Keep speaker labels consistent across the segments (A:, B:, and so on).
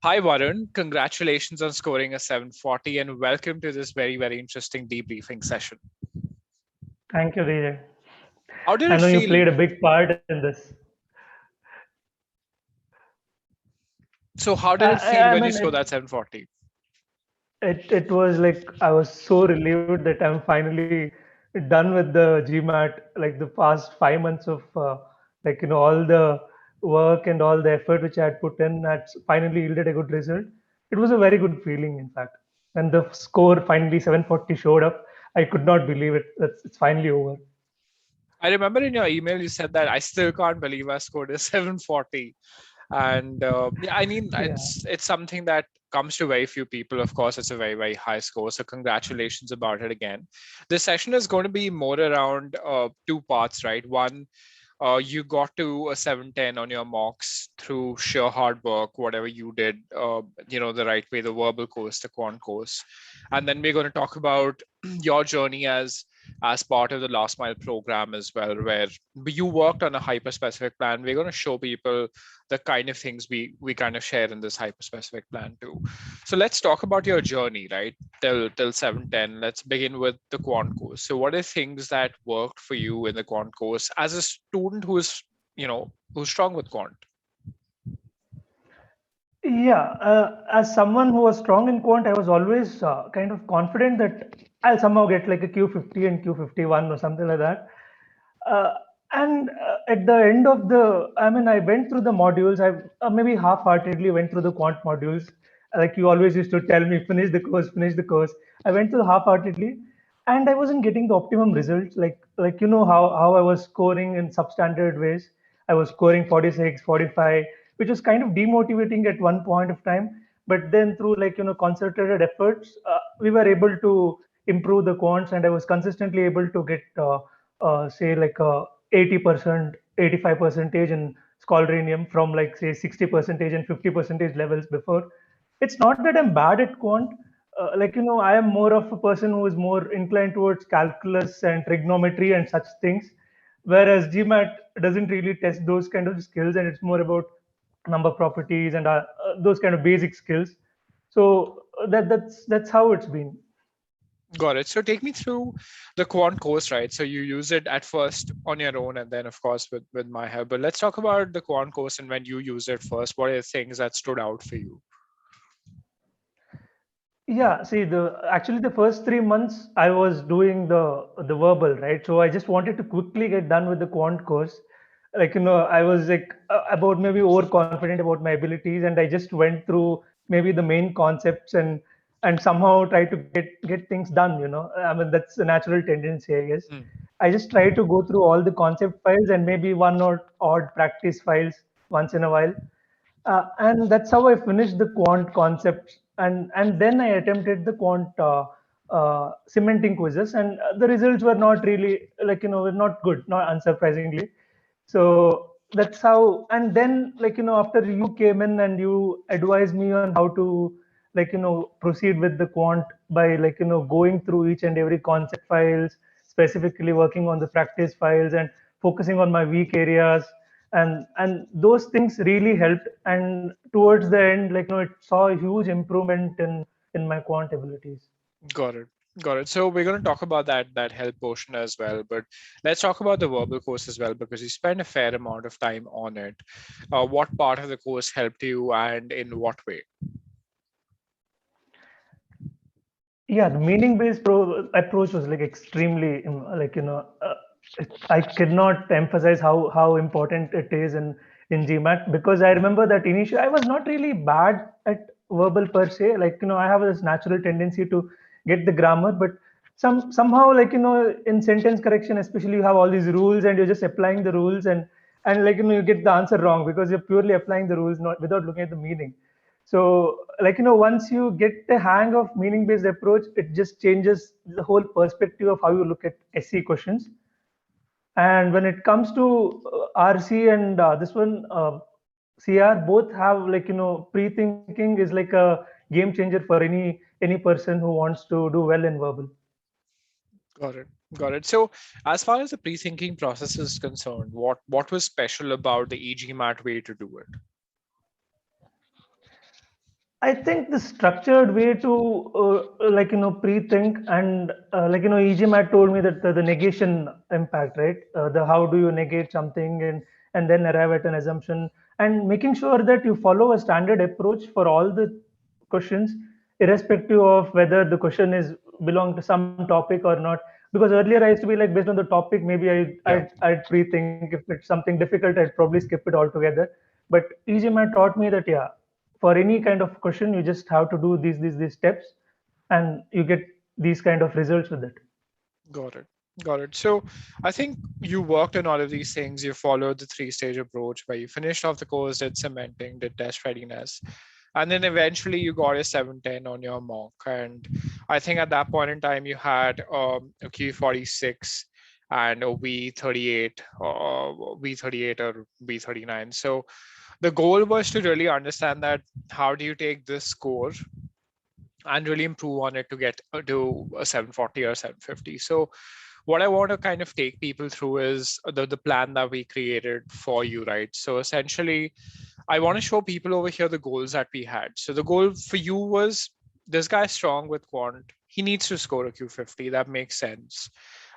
A: Hi, Varun. Congratulations on scoring a 740 and welcome to this very, very interesting debriefing session.
B: Thank you, DJ.
A: How did
B: I
A: it
B: know you
A: feel?
B: played a big part in this.
A: So how did it
B: I,
A: feel
B: I
A: when you
B: mean,
A: scored that 740?
B: it was like I was so relieved that I'm finally done with the GMAT. Like the past 5 months of all the work and all the effort which I had put in had finally yielded a good result. It was a very good feeling, in fact. And the score finally 740 showed up. I could not believe it. It's finally over.
A: I remember in your email you said that I still can't believe I scored a 740. And yeah, I mean,
B: Yeah.
A: it's something that comes to very few people. Of course, it's a very, very high score. So congratulations about it again. This session is going to be more around two parts, right? One, you got to a 710 on your mocks through sheer hard work, whatever you did, the right way, the verbal course, the quant course. And then we're going to talk about your journey as part of the last mile program as well, where you worked on a hyper specific plan. We're going to show people the kind of things we kind of share in this hyper specific plan too. So let's talk about your journey, right? Till 710. Let's begin with the quant course. So what are things that worked for you in the quant course as a student who's strong with quant?
B: Yeah, as someone who was strong in quant, I was always kind of confident that I'll somehow get like a Q50 and Q51 or something like that. Uh, and at the end of I went through the modules. I maybe half-heartedly went through the quant modules. Like you always used to tell me, finish the course, finish the course. I went through half-heartedly, and I wasn't getting the optimum results. Like you know how I was scoring in substandard ways. I was scoring 46, 45, which was kind of demotivating at one point of time. But then through concerted efforts, we were able to improve the quants, and I was consistently able to get say like 80%, 85 percentage in Scholarinium from like say 60 percentage and 50 percentage levels before. It's not that I'm bad at quant. I am more of a person who is more inclined towards calculus and trigonometry and such things, whereas GMAT doesn't really test those kind of skills, and it's more about number properties and those kind of basic skills. So that's how it's been.
A: Got it. So take me through the quant course, right? So you use it at first on your own and then of course with my help. But let's talk about the quant course and when you used it first. What are the things that stood out for you?
B: Yeah, see, the first 3 months I was doing the verbal, right? So I just wanted to quickly get done with the quant course. I was like about maybe overconfident about my abilities, and I just went through maybe the main concepts and somehow try to get things done. I mean that's a natural tendency, I guess.
A: Hmm.
B: I just try to go through all the concept files and maybe one or odd practice files once in a while, and that's how I finished the quant concepts, and then I attempted the quant cementing quizzes, and the results were not really were not good, not unsurprisingly. So that's how, and then after you came in and you advised me on how to proceed with the quant by going through each and every concept files, specifically working on the practice files and focusing on my weak areas, and those things really helped, and towards the end it saw a huge improvement in my quant abilities.
A: Got it. Got it. So we're going to talk about that help portion as well, but let's talk about the verbal course as well because you spent a fair amount of time on it. What part of the course helped you and in what way?
B: Yeah, the meaning based approach was like extremely I cannot emphasize how important it is in GMAT, because I remember that initially I was not really bad at verbal per se. I have this natural tendency to get the grammar, but somehow in sentence correction especially, you have all these rules and you're just applying the rules, and you get the answer wrong because you're purely applying the rules, not without looking at the meaning. So once you get the hang of meaning based approach, it just changes the whole perspective of how you look at SC questions. And when it comes to RC and this one CR, both have pre-thinking is like a game changer for any person who wants to do well in verbal.
A: Got it. Got it. So as far as the pre-thinking process is concerned, what was special about the e-GMAT way to do it?
B: I think the structured way to pre-think and e-GMAT told me that the negation impact, right? The how do you negate something and then arrive at an assumption, and making sure that you follow a standard approach for all the questions, irrespective of whether the question is belong to some topic or not. Because earlier I used to be like, based on the topic, maybe
A: Yeah.
B: I'd pre-think. If it's something difficult, I'd probably skip it altogether. But e-GMAT taught me that, yeah, for any kind of question, you just have to do these steps, and you get these kind of results with it.
A: Got it. Got it. So I think you worked on all of these things. You followed the three-stage approach where you finished off the course, did cementing, did test readiness, and then eventually you got a 710 on your mock. And I think at that point in time, you had a Q46 and a V38 or V38 or V39. So the goal was to really understand that how do you take this score and really improve on it to get to a 740 or 750. So what I want to kind of take people through is the plan that we created for you, right? So essentially, I want to show people over here the goals that we had. So the goal for you was this guy's strong with quant. He needs to score a Q50. That makes sense.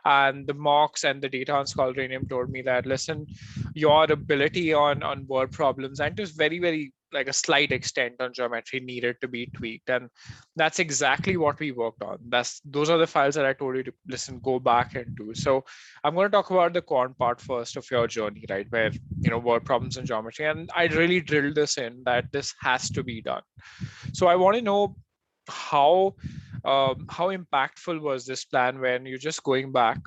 A: And the mocks and the data on Scholaranium told me that, listen, your ability on word problems and just very, very like a slight extent on geometry needed to be tweaked. And that's exactly what we worked on. Those are the files that I told you to listen, go back and do. So I'm going to talk about the quant part first of your journey, right? Where, word problems in geometry. And I really drilled this in that this has to be done. So I want to know how impactful was this plan when you're just going back,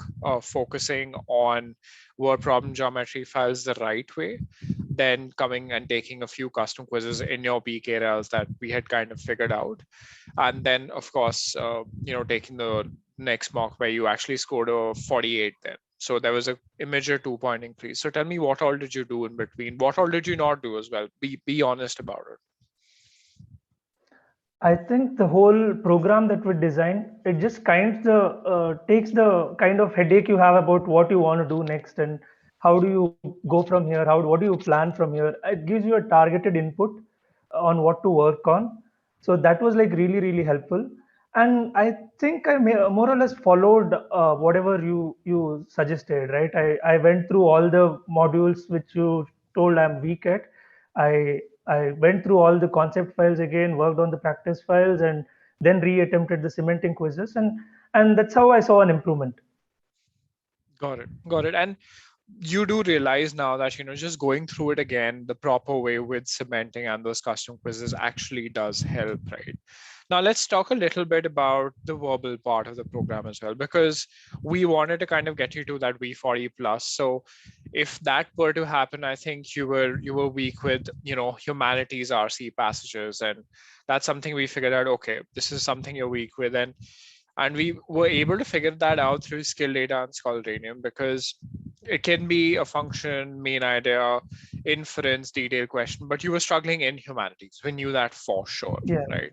A: focusing on word problem geometry files the right way, then coming and taking a few custom quizzes in your peak areas that we had kind of figured out, and then of course, taking the next mock where you actually scored a 48 then. So there was a immediate 2-point increase. So tell me, what all did you do in between? What all did you not do as well? Be honest about it.
B: I think the whole program that we designed, it just takes the kind of headache you have about what you want to do next and how do you go from here, what do you plan from here. It gives you a targeted input on what to work on. So that was like really really helpful. And I think more or less followed whatever you suggested, right? I went through all the modules which you told I'm weak at. I went through all the concept files again, worked on the practice files, and then re-attempted the cementing quizzes, and that's how I saw an improvement.
A: Got it. Got it. And you do realize now that, just going through it again the proper way with cementing and those custom quizzes actually does help, right? Now let's talk a little bit about the verbal part of the program as well, because we wanted to kind of get you to that V40 plus. So if that were to happen, I think you were weak with, humanities RC passages, and that's something we figured out. Okay, this is something you're weak with, and we were able to figure that out through skill data and Scholaranium, because it can be a function, main idea, inference, detailed question, but you were struggling in humanities. We knew that for sure,
B: Yeah.
A: right?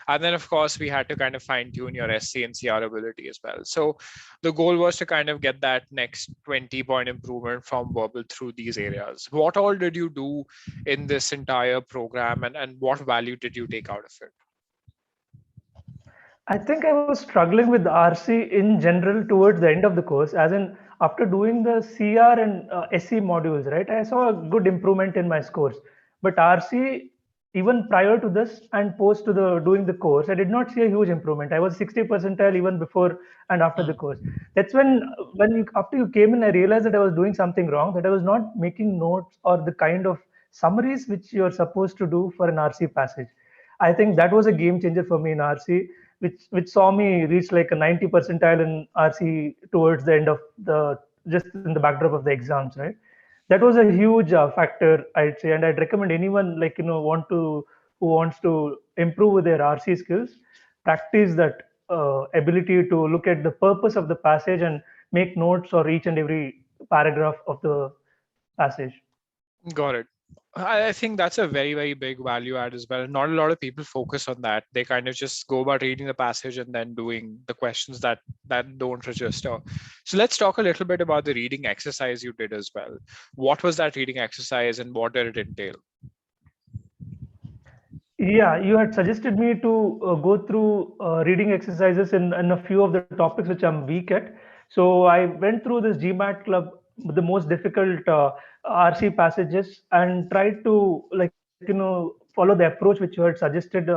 A: And then, of course, we had to kind of fine tune your SC and CR ability as well. So the goal was to kind of get that next 20-point improvement from verbal through these areas. What all did you do in this entire program, and what value did you take out of it?
B: I think I was struggling with RC in general towards the end of the course, as in after doing the CR and SC modules, right? I saw a good improvement in my scores. But RC, even prior to this and post to the doing the course, I did not see a huge improvement. I was 60 percentile even before and after the
A: Hmm.
B: course. That's after you came in, I realized that I was doing something wrong, that I was not making notes or the kind of summaries which you're supposed to do for an RC passage. I think that was a game changer for me in RC, which saw me reach like a 90 percentile in RC towards the end of the just in the backdrop of the exams, right? That was a huge factor, I'd say, and I'd recommend anyone who wants to improve with their RC skills, practice that ability to look at the purpose of the passage and make notes or each and every paragraph of the passage.
A: Got it. I think that's a very, very big value add as well. Not a lot of people focus on that. They kind of just go about reading the passage and then doing the questions that don't register. So let's talk a little bit about the reading exercise you did as well. What was that reading exercise and what did it entail?
B: Yeah, you had suggested me to go through reading exercises in a few of the topics which I'm weak at. So I went through this GMAT club with the most difficult RC passages and tried to, follow the approach which you had suggested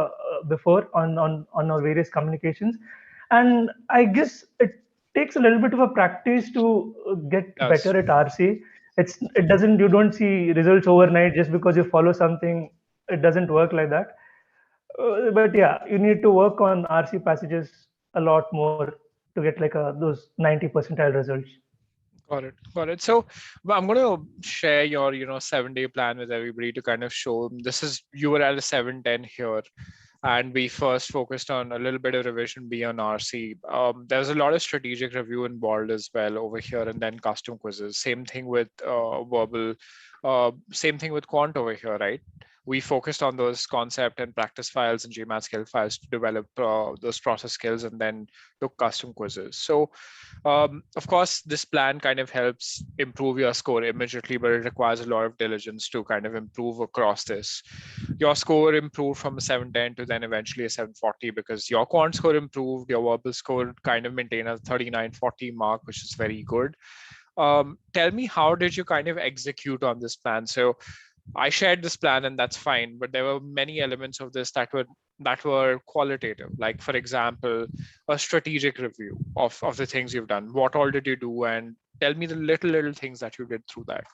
B: before on our various communications. And I guess it takes a little bit of a practice to
A: It
B: get
A: does.
B: better at RC. It doesn't, you don't see results overnight just because you follow something. It doesn't work like that. But yeah, you need to work on RC passages a lot more to get like those 90 percentile results.
A: Got it. Got it. So I'm going to share your, 7-day plan with everybody to kind of show this is you were at a 710 here, and we first focused on a little bit of revision B on RC. There's a lot of strategic review involved as well over here, and then custom quizzes. Same thing with verbal. Same thing with Quant over here, right? We focused on those concept and practice files and GMAT skill files to develop those process skills, and then took custom quizzes. So of course, this plan kind of helps improve your score immediately, but it requires a lot of diligence to kind of improve across this. Your score improved from a 710 to then eventually a 740 because your quant score improved, your verbal score kind of maintained a 3940 mark, which is very good. Tell me, how did you kind of execute on this plan? So I shared this plan and that's fine, but there were many elements of this that were qualitative. Like for example, a strategic review of the things you've done. What all did you do? And tell me the little things that you did through that.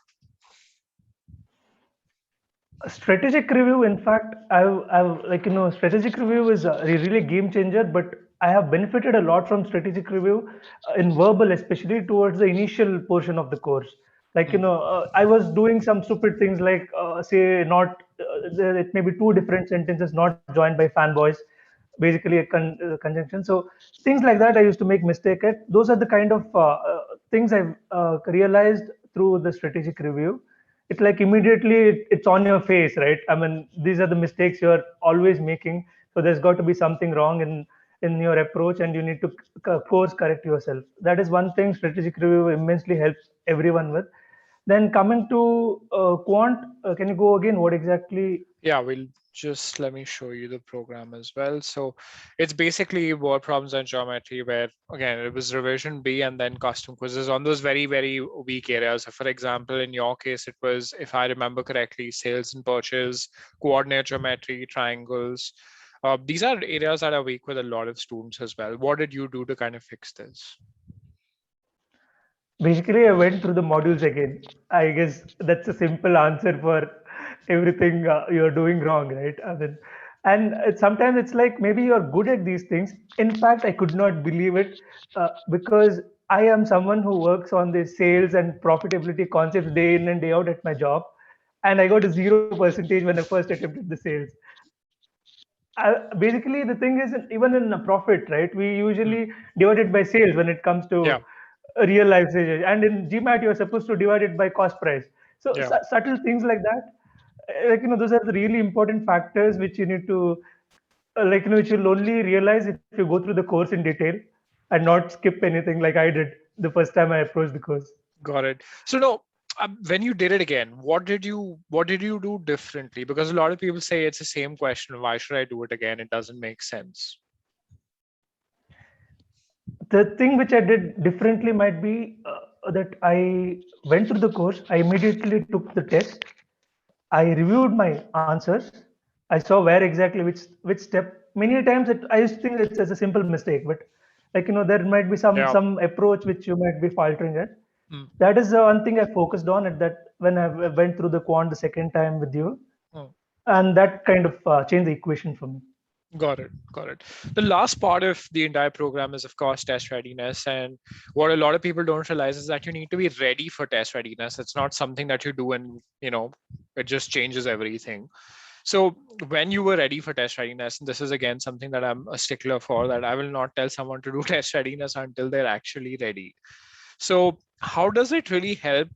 B: A strategic review, in fact, I've strategic review is a really game changer, but I have benefited a lot from strategic review in verbal, especially towards the initial portion of the course.
A: Hmm.
B: I was doing some stupid things like, say, not, it may be two different sentences not joined by fanboys, basically a conjunction. So things like that, I used to make mistake at. Those are the kind of things I've realized through the strategic review. It's like immediately it's on your face, right? I mean, these are the mistakes you're always making. So there's got to be something wrong in your approach, and you need to course correct yourself. That is one thing strategic review immensely helps everyone with. Then coming to quant, can you go again? What exactly?
A: Yeah, we'll just let me show you the program as well. So it's basically word problems and geometry where again it was revision B and then custom quizzes on those very weak areas. So for example, in your case, it was, if I remember correctly, sales and purchase, coordinate geometry, triangles. These are areas that are weak with a lot of students as well. What did you do to kind of fix this?
B: Basically, I went through the modules again. I guess that's a simple answer for everything you're doing wrong, right? I mean, and sometimes it's like maybe you're good at these things. In fact, I could not believe it because I am someone who works on the sales and profitability concepts day in and day out at my job, and I got a 0% when I first attempted the sales. Basically, the thing is, even in a profit, right? We
A: Hmm.
B: usually divide it by sales when it comes to
A: Yeah,
B: a real life sales, and in GMAT, you're supposed to divide it by cost price. So
A: yeah.
B: subtle things like that, those are the really important factors which you need to, which you'll only realize if you go through the course in detail and not skip anything like I did the first time I approached the course.
A: Got it. So no, when you did it again, what did you do differently? Because a lot of people say it's the same question. Why should I do it again? It doesn't make sense.
B: The thing which I did differently might be that I went through the course. I immediately took the test. I reviewed my answers. I saw where exactly which step. Many times I used to think it's as a simple mistake, but there might be
A: Yeah.
B: some approach which you might be faltering at.
A: Mm,
B: That is the one thing I focused on at that when I went through the quant the second time with you,
A: mm.
B: and that kind of changed the equation for me.
A: Got it. Got it. The last part of the entire program is, of course, test readiness. And what a lot of people don't realize is that you need to be ready for test readiness. It's not something that you do and, it just changes everything. So when you were ready for test readiness, and this is again something that I'm a stickler for, that I will not tell someone to do test readiness until they're actually ready. So how does it really help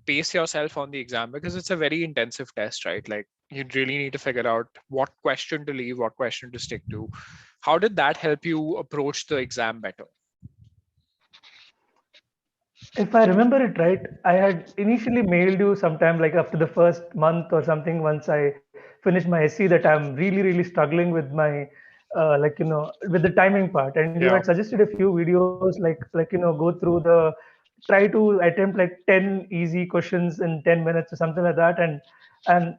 A: pace yourself on the exam? Because it's a very intensive test, right? Like you really need to figure out what question to leave, what question to stick to. How did that help you approach the exam better?
B: If I remember it right, I had initially mailed you sometime like after the first month or something once I finish my SC that I'm really struggling with my with the timing part. And you
A: Yeah.
B: had suggested a few videos go through the try to attempt like 10 easy questions in 10 minutes or something like that. And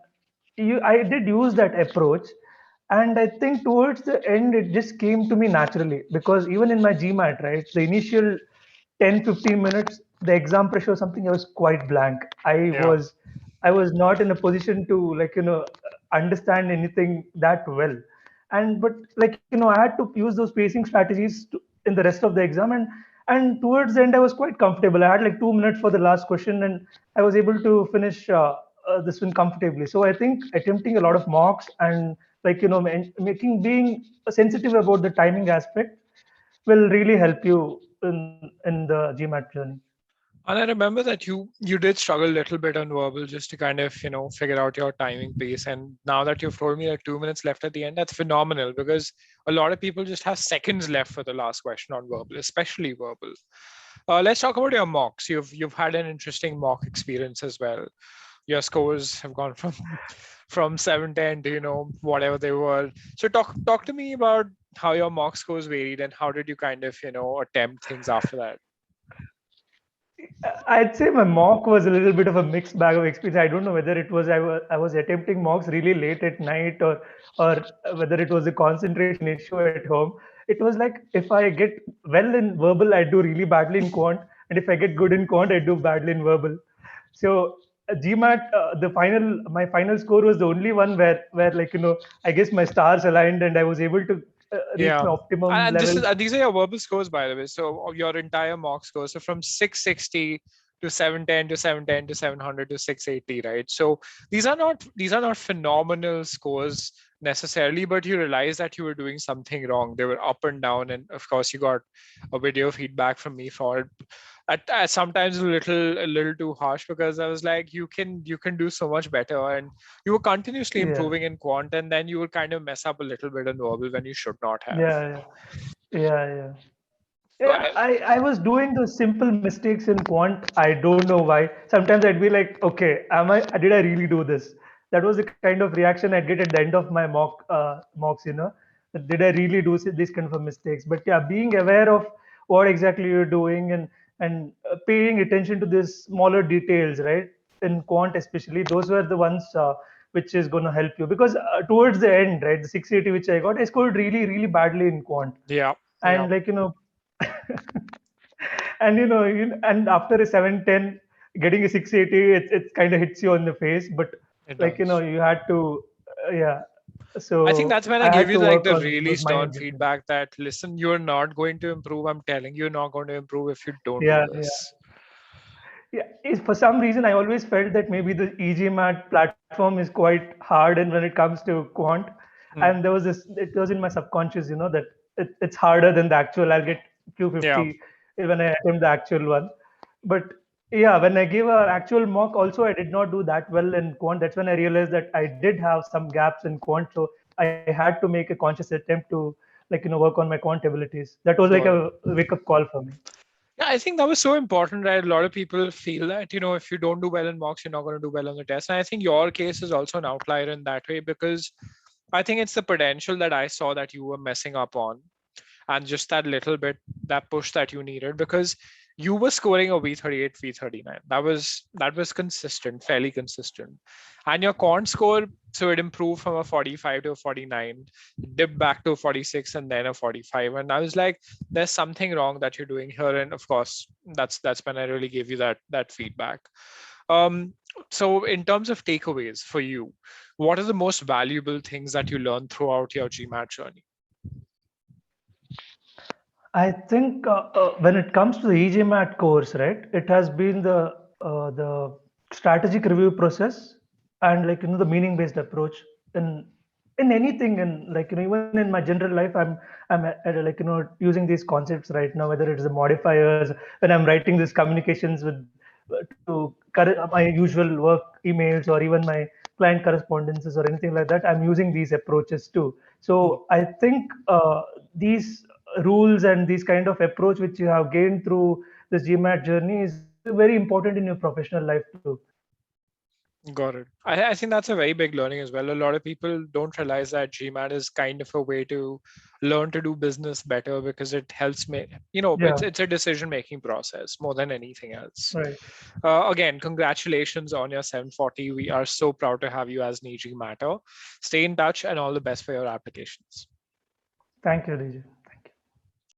B: I did use that approach, and I think towards the end it just came to me naturally, because even in my GMAT, right, the initial 10-15 minutes, the exam pressure or something, I was quite blank.
A: Yeah.
B: I was not in a position to understand anything that well. And but I had to use those pacing strategies in the rest of the exam. And towards the end I was quite comfortable. I had like 2 minutes for the last question, and I was able to finish this one comfortably. So I think attempting a lot of mocks and making being sensitive about the timing aspect will really help you in the GMAT journey.
A: And I remember that you did struggle a little bit on verbal just to kind of, figure out your timing pace. And now that you've told me that 2 minutes left at the end, that's phenomenal because a lot of people just have seconds left for the last question on verbal, especially verbal. Let's talk about your mocks. You've had an interesting mock experience as well. Your scores have gone from from 710 to whatever they were. So talk to me about how your mock scores varied and how did you kind of attempt things after that.
B: I'd say my mock was a little bit of a mixed bag of experience. I don't know whether it was I was attempting mocks really late at night, or whether it was a concentration issue at home. It was like if I get well in verbal, I do really badly in quant, and if I get good in quant, I do badly in verbal. So GMAT, my final score was the only one where I guess my stars aligned and I was able to reach
A: Yeah.
B: my optimum
A: And this is
B: levels.
A: these are your verbal scores, by the way. So of your entire mock score. So from 660 to 710 to 710 to 700 to 680, right? So these are not phenomenal scores necessarily, but you realize that you were doing something wrong. They were up and down, and of course you got a video feedback from me for it. At sometimes a little too harsh because I was like, you can do so much better, and you were continuously
B: Yeah,
A: improving in quant, and then you will kind of mess up a little bit in verbal when you should not have.
B: yeah, yeah.
A: So
B: Yeah, I was doing those simple mistakes in quant. I don't know why. Sometimes I'd be like, okay, did I really do this? That was the kind of reaction I'd get at the end of my mocks, that did I really do these kind of mistakes? But yeah, being aware of what exactly you're doing, and paying attention to these smaller details, right? In quant especially, those were the ones which is going to help you, because towards the end, right, the 680 which I got, I scored really badly in quant.
A: yeah, yeah,
B: And and and after a 710 getting a 680, it kind of hits you on the face. But
A: it does.
B: you had to yeah,
A: I think
B: so
A: that's when I
B: I
A: gave
B: had
A: you
B: to
A: like
B: work
A: the
B: on
A: really
B: those minor
A: stern
B: differences.
A: feedback that listen, you're not going to improve. I'm telling you, you're not going to improve if you don't do
B: Yeah,
A: this.
B: yeah. For some reason I always felt that maybe the EGMAT platform is quite hard, and when it comes to quant, and
A: Hmm.
B: there was this, it was in my subconscious, that it's harder than the actual. I'll get
A: Yeah,
B: Q50 when I attempt the actual one. But yeah, when I gave an actual mock also, I did not do that well in quant. That's when I realized that I did have some gaps in quant. So I had to make a conscious attempt to work on my quant abilities. That was like
A: got it.
B: a wake up call for me.
A: Yeah, I think that was so important, right? A lot of people feel that, if you don't do well in mocks, you're not going to do well on the test. And I think your case is also an outlier in that way because I think it's the potential that I saw that you were messing up on and just that little bit, that push that you needed because you were scoring a V38, V39. That was consistent, fairly consistent. And your quant score, so it improved from a 45 to a 49, dipped back to a 46 and then a 45. And I was like, there's something wrong that you're doing here. And of course, that's when I really gave you that feedback. Um, so in terms of takeaways for you, what are the most valuable things that you learned throughout your GMAT journey?
B: I think when it comes to the e-GMAT course, right, it has been the strategic review process, and the meaning based approach in anything, and even in my general life, I'm using these concepts right now, whether it's the modifiers when I'm writing these communications with my usual work emails, or even my client correspondences or anything like that. I'm using these approaches too.
A: Hmm.
B: So I think these rules and this kind of approach which you have gained through this GMAT journey is very important in your professional life too.
A: Got it. I think that's a very big learning as well. A lot of people don't realize that GMAT is kind of a way to learn to do business better because it helps me,
B: Yeah,
A: it's a decision-making process more than anything else.
B: right.
A: Again, congratulations on your 740. We are so proud to have you as an e-GMATer. Stay in touch and all the best for your applications.
B: Thank you, DJ.